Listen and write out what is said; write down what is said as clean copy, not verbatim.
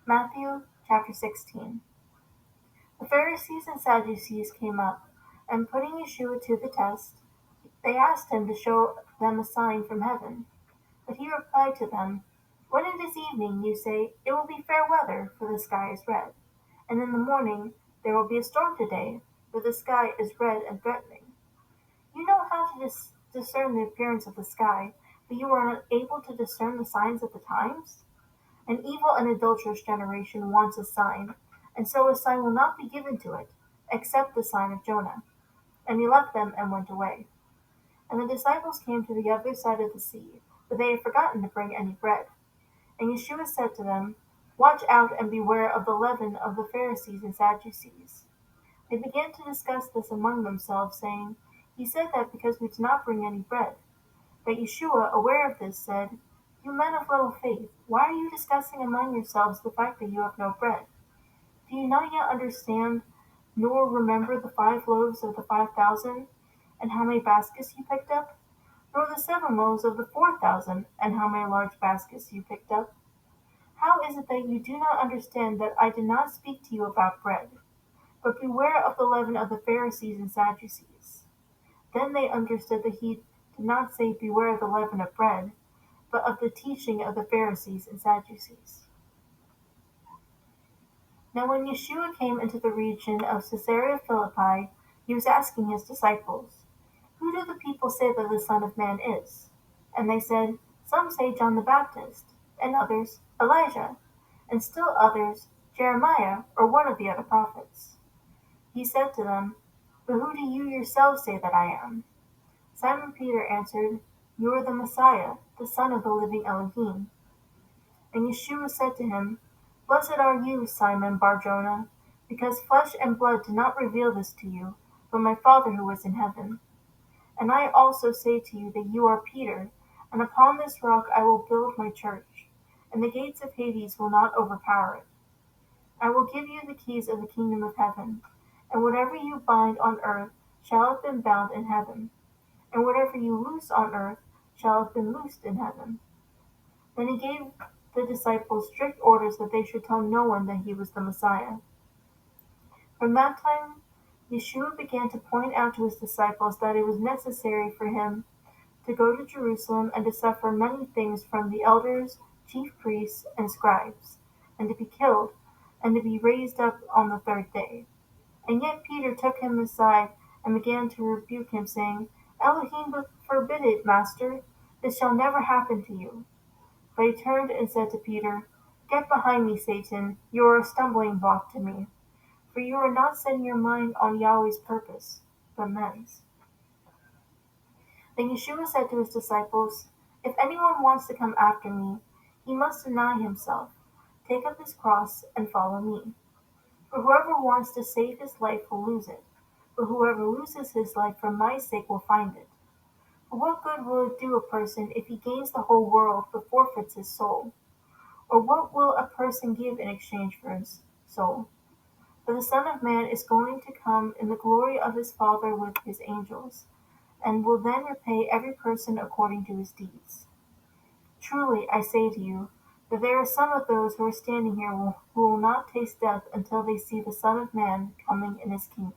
Matthew chapter 16. The Pharisees and Sadducees came up, and putting Yeshua to the test, they asked him to show them a sign from heaven. But he replied to them, "When it is evening, you say, 'It will be fair weather, for the sky is red.' And in the morning, 'There will be a storm today, for the sky is red and threatening.' You know how to discern the appearance of the sky, but you are not able to discern the signs of the times? An evil and adulterous generation wants a sign, and so a sign will not be given to it, except the sign of Jonah." And he left them and went away. And the disciples came to the other side of the sea, but they had forgotten to bring any bread. And Yeshua said to them, "Watch out and beware of the leaven of the Pharisees and Sadducees." They began to discuss this among themselves, saying, "He said that because we did not bring any bread." But Yeshua, aware of this, said, "You men of little faith, why are you discussing among yourselves the fact that you have no bread? Do you not yet understand, nor remember the 5 loaves of the 5,000, and how many baskets you picked up? Nor the 7 loaves of the 4,000, and how many large baskets you picked up? How is it that you do not understand that I did not speak to you about bread? But beware of the leaven of the Pharisees and Sadducees." Then they understood that he did not say, "Beware of the leaven of bread," but of the teaching of the Pharisees and Sadducees. Now when Yeshua came into the region of Caesarea Philippi, he was asking his disciples, "Who do the people say that the Son of Man is?" And they said, "Some say John the Baptist, and others Elijah, and still others Jeremiah or one of the other prophets." He said to them, "But who do you yourselves say that I am?" Simon Peter answered, "You are the Messiah, the Son of the living Elohim." And Yeshua said to him, "Blessed are you, Simon Bar-Jonah, because flesh and blood did not reveal this to you, but my Father who is in heaven. And I also say to you that you are Peter, and upon this rock I will build my church, and the gates of Hades will not overpower it. I will give you the keys of the kingdom of heaven, and whatever you bind on earth shall have been bound in heaven, and whatever you loose on earth shall have been loosed in heaven." Then he gave the disciples strict orders that they should tell no one that he was the Messiah. From that time, Yeshua began to point out to his disciples that it was necessary for him to go to Jerusalem and to suffer many things from the elders, chief priests, and scribes, and to be killed, and to be raised up on the third day. And yet Peter took him aside and began to rebuke him, saying, "Elohim forbid it, Master, this shall never happen to you." But he turned and said to Peter, "Get behind me, Satan, you are a stumbling block to me, for you are not setting your mind on Yahweh's purpose, but men's." Then Yeshua said to his disciples, "If anyone wants to come after me, he must deny himself, take up his cross, and follow me. For whoever wants to save his life will lose it, but whoever loses his life for my sake will find it. For what good will it do a person if he gains the whole world but forfeits his soul? Or what will a person give in exchange for his soul? For the Son of Man is going to come in the glory of his Father with his angels, and will then repay every person according to his deeds. Truly, I say to you, that there are some of those who are standing here who will not taste death until they see the Son of Man coming in his kingdom."